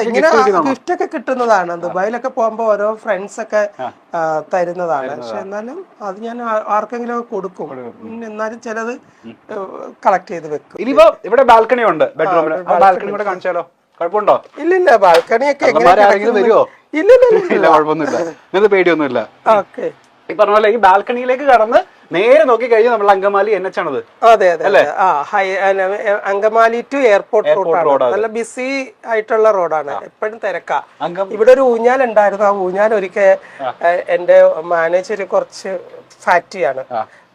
ഇങ്ങനെ ഗിഫ്റ്റ് ഒക്കെ കിട്ടുന്നതാണ്. ദുബായിലൊക്കെ പോകുമ്പോ ഓരോ ഫ്രണ്ട്സ് ഒക്കെ തരുന്നതാണ്. പക്ഷെ എന്നാലും അത് ഞാൻ ആർക്കെങ്കിലും ഒക്കെ കൊടുക്കും. എന്നാലും ചിലത് കളക്ട് ചെയ്ത് വെക്കും. ഇനിയിപ്പോ ഇവിടെ ബാൽക്കണി ഉണ്ട് ബെഡ്റൂമിന്. ബാൽക്കണി കൂടെ കാണിച്ചാലോ? കുഴപ്പമുണ്ടോ? ഇല്ലില്ല, ബാൽക്കണിയൊക്കെ വരുമോ? ഇല്ല, കുഴപ്പമൊന്നുമില്ല. നിങ്ങൾക്ക് പേടിയൊന്നുമില്ല. ഓക്കെ. ഈ പറഞ്ഞ പോലെ ഈ ബാൽക്കണിയിലേക്ക് കടന്ന് നേരെ നോക്കി കഴിഞ്ഞാൽ നമ്മൾ അങ്കമാലി NH ആണത്. അതെ അതെ. അങ്കമാലി ടു എയർപോർട്ട് റോഡ് നല്ല ബിസി ആയിട്ടുള്ള റോഡാണ്. എപ്പോഴും തിരക്കാ. ഇവിടെ ഒരു ഊഞ്ഞാൽ ഉണ്ടായിരുന്നു. ആ ഊഞ്ഞാൽ ഒരിക്കൽ എന്റെ മാനേജർ കുറച്ച് ഫാറ്റിയാണ്.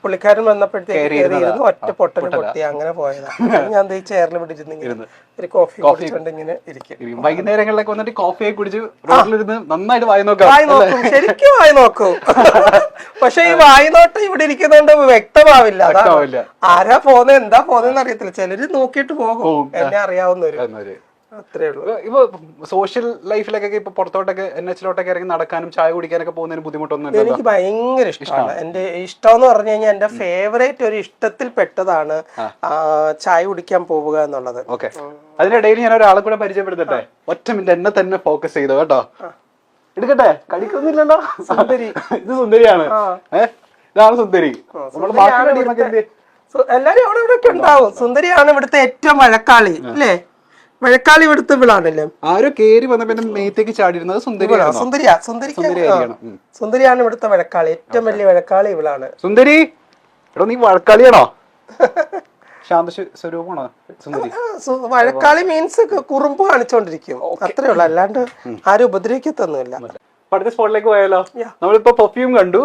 പുള്ളിക്കാരൻ വന്നപ്പോഴത്തേക്ക് ഒറ്റ പൊട്ടൽ പൊട്ടി അങ്ങനെ പോയതാണ്. ഞാൻ ചെയറിൽ പിടിച്ചിരുന്നെങ്കിൽ ഒരു കോഫി കുടിച്ചുകൊണ്ട് ഇങ്ങനെ ഇരിക്കും. വൈകുന്നേരങ്ങളിലൊക്കെ വന്നിട്ട് കോഫി കുടിച്ച് റോഡിലിരുന്ന് നന്നായിട്ട് വായി നോക്കും. ശരിക്കും വായി നോക്കും. പക്ഷെ ഈ വായി നോട്ടം ഇവിടെ ഇരിക്കുന്നോണ്ട് വ്യക്തമാവില്ല. ആരാ പോന്നെ എന്താ പോന്നെന്ന് അറിയത്തില്ല. ചിലര് നോക്കിയിട്ട് പോകും. എന്നെ അറിയാവുന്നവര്. അത്രേ ഉള്ളൂ. ഇപ്പൊ സോഷ്യൽ ലൈഫിലൊക്കെ ഇപ്പൊ പുറത്തോട്ടൊക്കെ NH ഇറങ്ങി നടക്കാനും ചായ കുടിക്കാനൊക്കെ പോകുന്നതിന് ബുദ്ധിമുട്ടൊന്നും എനിക്ക് ഭയങ്കര ഇഷ്ടമാണ്. എന്റെ ഇഷ്ടം എന്ന് പറഞ്ഞു കഴിഞ്ഞാൽ എന്റെ ഫേവറേറ്റ് ഒരു ഇഷ്ടത്തിൽ പെട്ടതാണ് ചായ കുടിക്കാൻ പോവുക എന്നുള്ളത്. ഓക്കെ. അതിനിടയിൽ ഞാൻ ഒരാളെ കൂടെ പരിചയപ്പെടുത്തട്ടെ. ഒറ്റ മിനിറ്റ് എന്നെ തന്നെ ഫോക്കസ് ചെയ്തു കേട്ടോ. എടുക്കട്ടെ? കടിക്കൊന്നുമില്ലല്ലോ. സുന്ദരി. ഇത് സുന്ദരിയാണ്. ഇതാണ് സുന്ദരി. എല്ലാരും അവിടെ ഇവിടെ ഒക്കെ ഉണ്ടാവും. സുന്ദരിയാണ് ഇവിടുത്തെ ഏറ്റവും വഴക്കാളി അല്ലേ? മഴക്കാളി ഇവിടുത്തെ വിളാണല്ലേ. ആരോ കേറി വന്നപ്പോ മേത്തേക്ക് ചാടിയിരുന്നത് സുന്ദരിയാണ് ഇവിടുത്തെ വഴക്കാളി. ഏറ്റവും വലിയ വഴക്കാളി ഇവളാണ്. സുന്ദരി, എടോ നീ വഴക്കാളിയാണോ? ശാന്ത സ്വരൂപമാണോ സുന്ദരി? വഴക്കാളി മീൻസ് കുറുമ്പ് കാണിച്ചോണ്ടിരിക്കും, അത്രേ ഉള്ളു. അല്ലാണ്ട് ആരും ഉപദ്രവിക്കത്തൊന്നുമില്ല. അടുത്ത സ്പോട്ടിലേക്ക് പോയാലോ? നമ്മളിപ്പോ പെർഫ്യൂം കണ്ടു,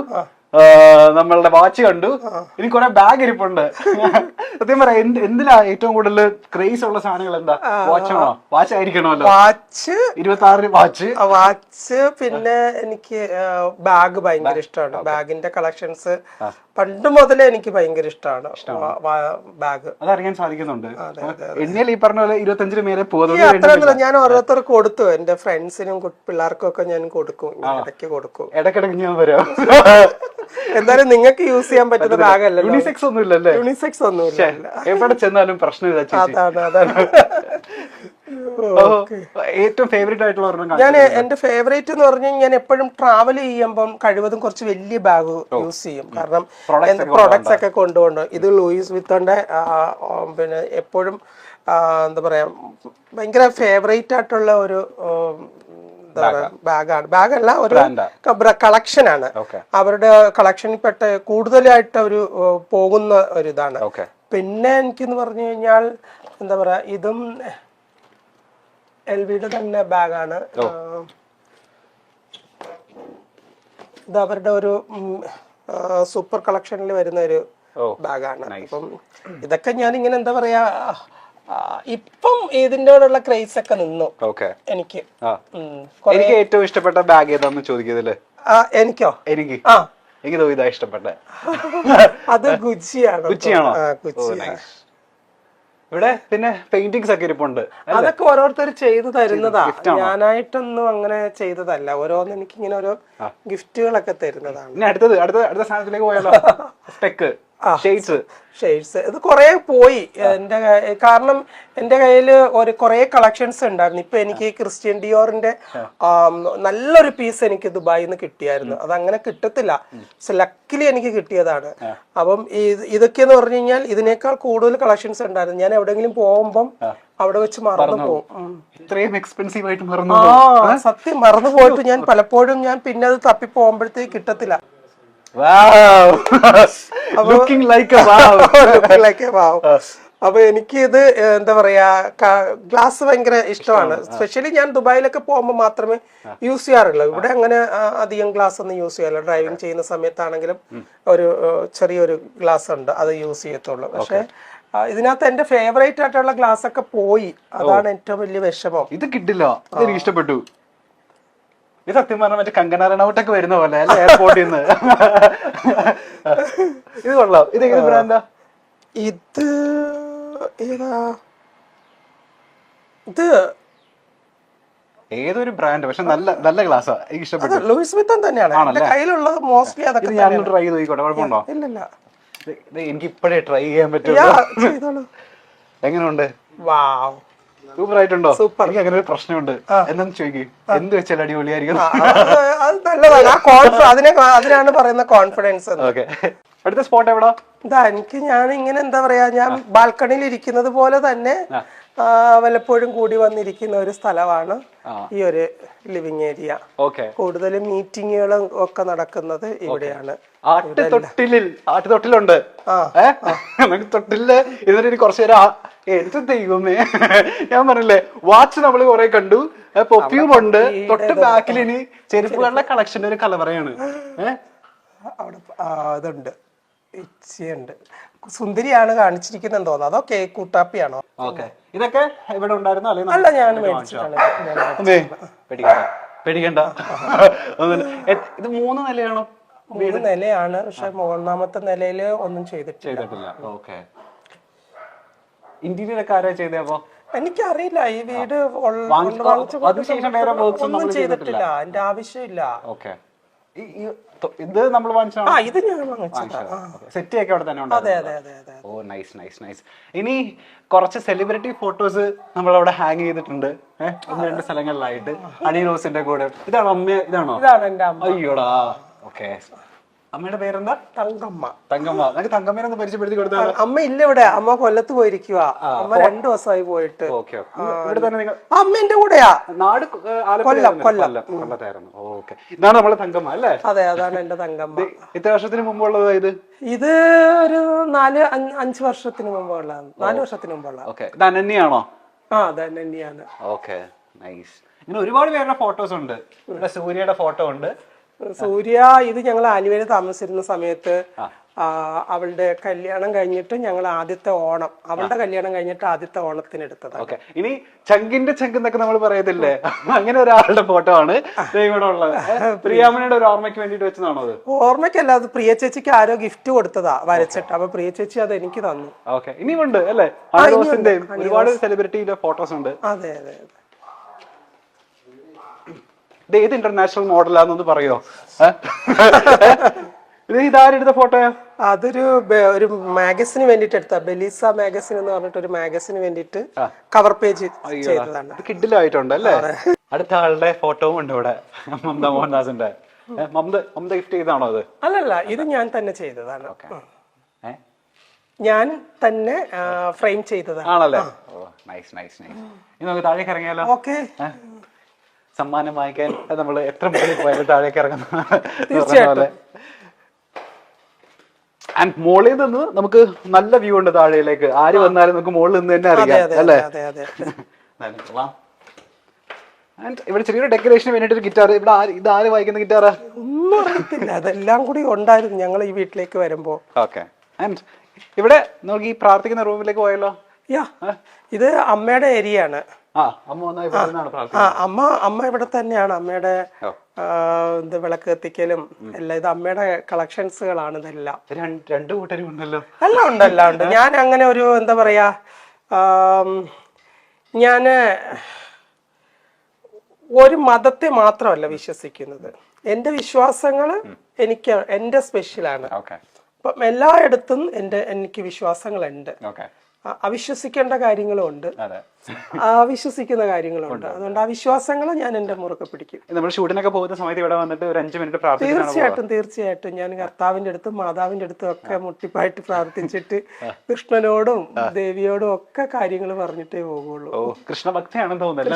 നമ്മളുടെ വാച്ച് കണ്ടു, ഇനി കുറെ ബാഗ് ഇരിപ്പുണ്ട്. സത്യം പറയാം, എന്തിനാ ഏറ്റവും കൂടുതൽ ക്രേസ് ഉള്ള സാധനങ്ങൾ? എന്താ? വാച്ചാണോ? വാച്ച് ആയിരിക്കണമല്ലോ. Watch 26 watch. പിന്നെ എനിക്ക് ബാഗ് ഭയങ്കര ഇഷ്ടമാണ്. ബാഗിന്റെ കളക്ഷൻസ് പണ്ട് മുതലേ എനിക്ക് ഭയങ്കര ഇഷ്ടമാണ്. ബാഗ് അതറിയാൻ സാധിക്കുന്നുണ്ട്. എണ്ണിയാൽ ഈ പറഞ്ഞ പോലെ 25 മേലെ അത്ര ഞാൻ ഓരോരുത്തർക്ക് കൊടുത്തു. എന്റെ ഫ്രണ്ട്സിനും പിള്ളേർക്കും ഒക്കെ ഞാൻ കൊടുക്കും. ഇടയ്ക്കിടയ്ക്ക് ഞാൻ വരാം. എന്തായാലും നിങ്ങൾക്ക് യൂസ് ചെയ്യാൻ പറ്റുന്ന ബാഗല്ല. യൂണിസെക്സ് ഒന്നും ഇല്ലല്ലേ? യൂണിസെക്സ് ഒന്നുമില്ല. എവിടെ ചെന്നാലും പ്രശ്നമില്ല. അതാണ് ഏറ്റവും ഫേവറേറ്റ് ആയിട്ടുള്ള ഞാൻ എന്റെ ഫേവറേറ്റ് എന്ന് പറഞ്ഞാൽ ഞാൻ എപ്പോഴും ട്രാവൽ ചെയ്യുമ്പം കഴിവതും കുറച്ച് വലിയ ബാഗ് യൂസ് ചെയ്യും. കാരണം പ്രൊഡക്ട്സ് ഒക്കെ കൊണ്ടുപോകണം. ഇത് ലൂയിസ് വിത്തോന്റെ പിന്നെ എപ്പോഴും എന്താ പറയാ ഭയങ്കര ഫേവറേറ്റ് ആയിട്ടുള്ള ഒരു ബാഗല്ല, ഒരു കളക്ഷനാണ്. അവരുടെ കളക്ഷനിൽ പെട്ട കൂടുതലായിട്ട് ഒരു പോകുന്ന ഒരു ഇതാണ്. പിന്നെ എനിക്കെന്ന് പറഞ്ഞു കഴിഞ്ഞാൽ എന്താ പറയാ, ഇതും LVയുടെ തന്നെ ബാഗാണ്. ഇത് അവരുടെ ഒരു സൂപ്പർ കളക്ഷനിൽ വരുന്ന ഒരു ബാഗാണ്. അപ്പം ഇതൊക്കെ ഞാൻ ഇങ്ങനെ എന്താ പറയാ, ഇപ്പം ഇതിനോടുള്ള ക്രേസ് ഒക്കെ നിന്നു. എനിക്ക് ഏറ്റവും ഇഷ്ടപ്പെട്ട ബാഗ് ഏതാന്ന് ചോദിക്കുന്നല്ലേ? എനിക്കോ? എനിക്ക് ഇതാ ഇഷ്ടപ്പെട്ട. അത് ഗുച്ചിയാണോ? ഇവിടെ പിന്നെ പെയിന്റിങ്സ് ഒക്കെ ഇരിപ്പുണ്ട്. അതൊക്കെ ഓരോരുത്തർ ചെയ്തു തരുന്നതാ. ഞാനായിട്ടൊന്നും അങ്ങനെ ചെയ്തതല്ല. ഓരോന്ന് എനിക്ക് ഇങ്ങനെ ഓരോ ഗിഫ്റ്റുകളൊക്കെ തരുന്നതാണ്. ഇനി അടുത്ത സാധനത്തിലേക്ക് പോയാലോ? സ്പെക്ക് ഷെയ്ഡ്സ് ഇത് കുറെ പോയി എന്റെ, കാരണം എന്റെ കയ്യില് കുറെ കളക്ഷൻസ് ഉണ്ടായിരുന്നു. ഇപ്പൊ എനിക്ക് ക്രിസ്ത്യൻ ഡിയോറിന്റെ നല്ലൊരു പീസ് എനിക്ക് ദുബായിൽ നിന്ന് കിട്ടിയായിരുന്നു. അത് അങ്ങനെ കിട്ടത്തില്ല, ലക്കിലി എനിക്ക് കിട്ടിയതാണ്. അപ്പം ഇതൊക്കെയെന്ന് പറഞ്ഞു കഴിഞ്ഞാൽ ഇതിനേക്കാൾ കൂടുതൽ കളക്ഷൻസ് ഉണ്ടായിരുന്നു. ഞാൻ എവിടെയെങ്കിലും പോകുമ്പം അവിടെ വെച്ച് മറന്നു പോകും. ഇത്രയും എക്സ്പെൻസീവ് ആയിട്ട് സത്യം മറന്നു പോയിട്ട് ഞാൻ പലപ്പോഴും ഞാൻ പിന്നെ അത് തപ്പി പോകുമ്പോഴത്തേക്ക് കിട്ടത്തില്ല. അപ്പൊ എനിക്ക് ഇത് എന്താ പറയാ, ഗ്ലാസ് ഭയങ്കര ഇഷ്ടമാണ്. സ്പെഷ്യലി ഞാൻ ദുബായിലൊക്കെ പോകുമ്പോൾ മാത്രമേ യൂസ് ചെയ്യാറുള്ളൂ. ഇവിടെ അങ്ങനെ അധികം ഗ്ലാസ് ഒന്നും യൂസ് ചെയ്യാറില്ല. ഡ്രൈവിംഗ് ചെയ്യുന്ന സമയത്താണെങ്കിലും ഒരു ചെറിയൊരു ഗ്ലാസ് ഉണ്ട്, അത് യൂസ് ചെയ്യത്തുള്ളൂ. പക്ഷെ ഇതിനകത്ത് എന്റെ ഫേവറേറ്റ് ആയിട്ടുള്ള ഗ്ലാസ് ഒക്കെ പോയി. അതാണ് ഏറ്റവും വലിയ വിഷമം. ഇത് കിട്ടില്ല. എനിക്ക് ഇഷ്ടപ്പെട്ടു. ഇത് സത്യം പറഞ്ഞാൽ മറ്റേ കങ്കണ റണൗട്ടൊക്കെ വരുന്ന പോലെ അല്ലെ, എയർപോർട്ടിൽ നിന്ന്. ഇത് കൊള്ളാം. ഇത് ഏത് ബ്രാൻഡാ? ഇത് ഏതാ? ഇത് ഏതൊരു ബ്രാൻഡ്, പക്ഷെ നല്ല ഗ്ലാസ്സാ. എനിക്ക് ഇഷ്ടപ്പെട്ടു. ലൂയിസ് വിത്തൺ തന്നെയാണ് എന്റെ കയ്യിലുള്ളത്. മോസ്റ്റ്ലി അതൊക്കെ ഞാൻ ട്രൈ ചെയ്ത് നോക്കിക്കോട്ടെ? കുഴപ്പമുണ്ടോ? ഇല്ല, എനിക്ക് ഇപ്പോഴേ ട്രൈ ചെയ്യാൻ പറ്റുള്ളൂ. എങ്ങനെയുണ്ട്? വാവ്, സൂപ്പർ ആയിട്ടുണ്ടോ? സൂപ്പർ. എനിക്ക് അങ്ങനെ ഒരു പ്രശ്നമുണ്ട്. എന്താന്ന് ചോദിക്കും, എന്ത് വെച്ചാൽ അടിപൊളിയായിരിക്കും. അത് നല്ലതാണ്. അതിനാണ് പറയുന്ന കോൺഫിഡൻസ്. ഓക്കെ, അടുത്ത സ്പോട്ട് എവിടാ? ഞാൻ ഇങ്ങനെ എന്താ പറയാ, ഞാൻ ബാൽക്കണിയിൽ ഇരിക്കുന്നത് പോലെ തന്നെ വല്ലപ്പോഴും കൂടി വന്നിരിക്കുന്ന ഒരു സ്ഥലമാണ് ഈ ഒരു ലിവിങ് ഏരിയ. കൂടുതലും മീറ്റിങ്ങുകളും ഒക്കെ നടക്കുന്നത് ഇവിടെയാണ്. ആട്ടുതൊട്ടിലുണ്ട്. തൊട്ടില് ഇതിന് കുറച്ചു നേരം എന്ത് ദൈവമേ, ഞാൻ പറഞ്ഞില്ലേ വാച്ച് നമ്മൾ കുറെ കണ്ടു, പെർഫ്യൂം ഉണ്ട്, തൊട്ട് ബാക്കിൽ ഇനി ചെരുപ്പുകളുടെ കളക്ഷന്റെ ഒരു കലവറയാണ്. അവിടെ ഇതുണ്ട്, ഇച്ചയുണ്ട്. സുന്ദരിയാണ് കാണിച്ചിരിക്കുന്നെന്ന് തോന്നുന്നു. അതോ കേക്ക് കൂട്ടാപ്പിയാണോ? ഇതൊക്കെ ഇവിടെ ഉണ്ടായിരുന്നോ? അല്ല, ഞാൻ മേടിച്ചിട്ടാണ്. പേടിക്കണ്ട. ഇത് 3 നിലയാണോ? 3 നിലയാണ്. പക്ഷെ 3ാമത്തെ നിലയില് ഒന്നും ചെയ്തിട്ടില്ല. ഇന്റീരിയർ ഒക്കെ ആരാ ചെയ്തപ്പോ? എനിക്കറിയില്ല. ഈ വീട് ഒന്നും ചെയ്തിട്ടില്ല, അതിന്റെ ആവശ്യമില്ല. ഇത് നമ്മൾ ഇത് ഞാൻ സെറ്റ് ഒക്കെ അവിടെ തന്നെ ഉണ്ട്. ഓ നൈസ് നൈസ് നൈസ്. ഇനി കുറച്ച് സെലിബ്രിറ്റി ഫോട്ടോസ് നമ്മൾ അവിടെ ഹാങ് ചെയ്തിട്ടുണ്ട് 1-2 സ്ഥലങ്ങളിലായിട്ട്. ഹണി റോസിന്റെ കൂടെ. ഇതാണോ അമ്മ? ഇതാണോ? അയ്യോടാ. ഓക്കെ, അമ്മയുടെ പേരെന്താ? തങ്കമ്മ. തങ്കമ്മ. നമുക്ക് തങ്കമ്മേനെ ഒന്ന് പരിചയപ്പെടുത്തി കൊടുത്താൽ. അമ്മ ഇല്ല ഇവിടെ, അമ്മ കൊല്ലത്ത് പോയിരിക്കുക. അമ്മ 2 ദിവസമായി പോയിട്ട്. ഇവിടെ തന്നെ നിങ്ങൾ? അമ്മ എന്റെ കൂടെയാ. നാട് കൊല്ലത്തായിരുന്നു. ഓക്കെ, ഇതാണ് നമ്മളെ തങ്കമ്മ അല്ലേ? അതെ, അതാണ് എന്റെ തങ്കമ്മ. എത്ര വർഷത്തിന് മുമ്പുള്ളത് ഇത്? ഇത് ഒരു 4-5 വർഷത്തിന് മുമ്പുള്ള, 4 വർഷത്തിന് മുമ്പുള്ള. ഓക്കെ, ഇത് അനന്യാണോ? അത് അനന്യാണ്. Okay, nice. ഇങ്ങനെ ഒരുപാട് പേരുടെ ഫോട്ടോസ് ഉണ്ട്. ഇവിടെ സൂര്യയുടെ ഫോട്ടോ ഉണ്ട്. സൂര്യ ഇത് ഞങ്ങൾ ആലുവയിൽ താമസിച്ചിരുന്ന സമയത്ത് അവളുടെ കല്യാണം കഴിഞ്ഞിട്ട് ഞങ്ങൾ ആദ്യത്തെ ഓണം, അവളുടെ കല്യാണം കഴിഞ്ഞിട്ട് ആദ്യത്തെ ഓണത്തിന് എടുത്തതാണ്. ഓക്കെ, ഇനി ചങ്കിന്റെ ചങ്കെന്നൊക്കെ നമ്മൾ പറയത്തില്ലേ, അങ്ങനെ ഒരാളുടെ ഫോട്ടോ ആണ് ഇവിടെ ഉള്ളത്. പ്രിയാമണിയുടെ ഒരു ഓർമ്മയ്ക്ക് വേണ്ടിട്ട് വെച്ചതാണോ അത്? ഓർമ്മയ്ക്കല്ല, അത് പ്രിയ ചേച്ചിക്ക് ആരോ ഗിഫ്റ്റ് കൊടുത്തതാ വരച്ചിട്ട്. അപ്പൊ പ്രിയ ചേച്ചി അത് എനിക്ക് തന്നു. ഓക്കെ, ഇനിയുണ്ട് അല്ലേ? ഒരുപാട് സെലിബ്രിറ്റിയുടെ ഫോട്ടോസ് ഉണ്ട്. അതെ അതെ. ഇത് ഏത് ഇന്റർനാഷണൽ മോഡലാന്നൊന്ന് പറയോ? ഇത് ഇതാരെടുത്ത ഫോട്ടോയാ? ഒരു മാഗസിന് വേണ്ടിട്ട് എടുത്ത, ബെലീസ മാഗസിൻ എന്ന് പറഞ്ഞിട്ട് ഒരു മാഗസിന് വേണ്ടിട്ട് കവർ പേജ് ചെയ്തതാണ്. കിഡിലായിട്ടുണ്ട് അല്ലേ? അടുത്ത ആളുടെ ഫോട്ടോവും ഉണ്ട് ഇവിടെ, മമത മോഹൻദാസിന്റെ. മമത ഗിഫ്റ്റ് ചെയ്താണോ അത്? അല്ലല്ല, ഇത് ഞാൻ തന്നെ ചെയ്തതാണ്. ഞാൻ തന്നെ ഫ്രെയിം ചെയ്തതാണ്. ആണല്ലേ? Nice nice nice. ഇനി നമുക്ക് താഴേക്ക് ഇറങ്ങിയാലോ? ഓക്കെ. സമ്മാനം വാങ്ങിക്കാൻ നമ്മൾ എത്ര മുകളിൽ പോയാലും താഴേക്ക് ഇറങ്ങുന്ന. ആൻഡ് മുകളിൽ നിന്ന് നമുക്ക് നല്ല വ്യൂ ഉണ്ട് താഴേലേക്ക്. ആര് വന്നാലും നമുക്ക് മുകളിൽ നിന്ന് തന്നെ അറിയാം അല്ലേ? ആൻഡ് ഇവിടെ ചെറിയൊരു ഡെക്കറേഷന് വേണ്ടിട്ട് ഗിറ്റാർ. ഇവിടെ ഇത് ആര് വായിക്കുന്ന ഗിറ്റാറാ? ഒന്നും അറിയത്തില്ല, അതെല്ലാം കൂടി ഉണ്ടായിരുന്നു ഞങ്ങൾ ഈ വീട്ടിലേക്ക് വരുമ്പോ. ഓക്കെ, ആൻഡ് ഇവിടെ നമുക്ക് ഈ പ്രാർത്ഥിക്കുന്ന റൂമിലേക്ക് പോയല്ലോ. ഇത് അമ്മയുടെ ഏരിയ ആണ്. അമ്മ ഇവിടെ തന്നെയാണ്. അമ്മയുടെ വിളക്ക് കത്തിക്കലും എല്ലാം ഇത് അമ്മയുടെ കളക്ഷൻസുകളാണ്. ഇതെല്ലാം 2 കൂട്ടരും ഉണ്ടല്ലോ. എല്ലാം ഉണ്ട്. ഞാൻ അങ്ങനെ ഒരു എന്താ പറയാ, ഞാന് ഒരു മതത്തെ മാത്രമല്ല വിശ്വസിക്കുന്നത്. എന്റെ വിശ്വാസങ്ങള് എന്റെ സ്പെഷ്യലാണ്. അപ്പം എല്ലായിടത്തും എനിക്ക് വിശ്വാസങ്ങളുണ്ട്. അവിശ്വസിക്കേണ്ട കാര്യങ്ങളും ഉണ്ട്, അവിശ്വസിക്കുന്ന കാര്യങ്ങളും ഉണ്ട്. അതുകൊണ്ട് ആ വിശ്വാസങ്ങൾ ഞാൻ എന്റെ മുറുകെ പിടിക്കും. നമ്മൾ ഷൂട്ടിനൊക്കെ പോകുന്ന സമയത്ത് ഇവിടെ വന്നിട്ട് ഒരു 5 മിനിറ്റ് തീർച്ചയായിട്ടും ഞാൻ കർത്താവിന്റെ അടുത്തും മാതാവിന്റെ അടുത്തും ഒക്കെ മുട്ടിപ്പായിട്ട് പ്രാർത്ഥിച്ചിട്ട് കൃഷ്ണനോടും ദേവിയോടും ഒക്കെ കാര്യങ്ങൾ പറഞ്ഞിട്ടേ പോകുള്ളൂ. കൃഷ്ണഭക്തിയാണെന്ന് തോന്നുന്നു.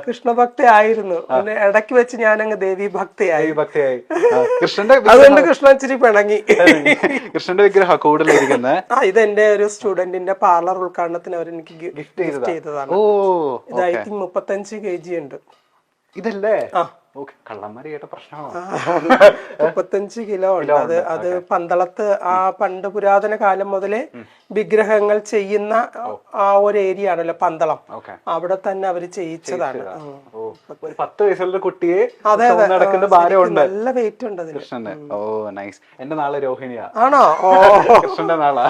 കൃഷ്ണഭക്തി ആയിരുന്നു. പിന്നെ ഇടയ്ക്ക് വെച്ച് ഞാൻ അങ്ങ് ദേവി ഭക്തിയായി. കൃഷ്ണന്റെ അതുകൊണ്ട് കൃഷ്ണൻ ഇച്ചിരി പിണങ്ങി. കൃഷ്ണന്റെ വിഗ്രഹം കൂടുതലിരിക്കുന്നത്. ഇതെന്റെ ഒരു സ്റ്റുഡന്റിന്റെ പാർലർ ഉദ്ഘാടനത്തിന് അവർ എനിക്ക് ഗിഫ്റ്റ് ചെയ്തതാണ്. ഇത് ഐ തിങ്ക് 35 kg ഉണ്ട്. ഇതല്ലേ? കള്ളന്മാര് കേട്ട പ്രശ്നമാണ്. 35 കിലോ ഉണ്ട്. അത് പന്തളത്ത് ആ പണ്ട് പുരാതന കാലം മുതലേ വിഗ്രഹങ്ങൾ ചെയ്യുന്ന ആ ഒരു ഏരിയ ആണല്ലോ പന്തളം. അവിടെ തന്നെ അവര് ചെയ്യിച്ചതാണ്. 10 വയസ്സുള്ള കുട്ടിയെ നടക്കുന്ന ഭാരമുണ്ട്. നല്ല വെയിറ്റ് ഉണ്ട് അതിന്. കൃഷ്ണന്റെ. ഓ നൈസ്. എന്റെ നാളെ രോഹിണിയാ. ആണോ? കൃഷ്ണന്റെ നാളാ.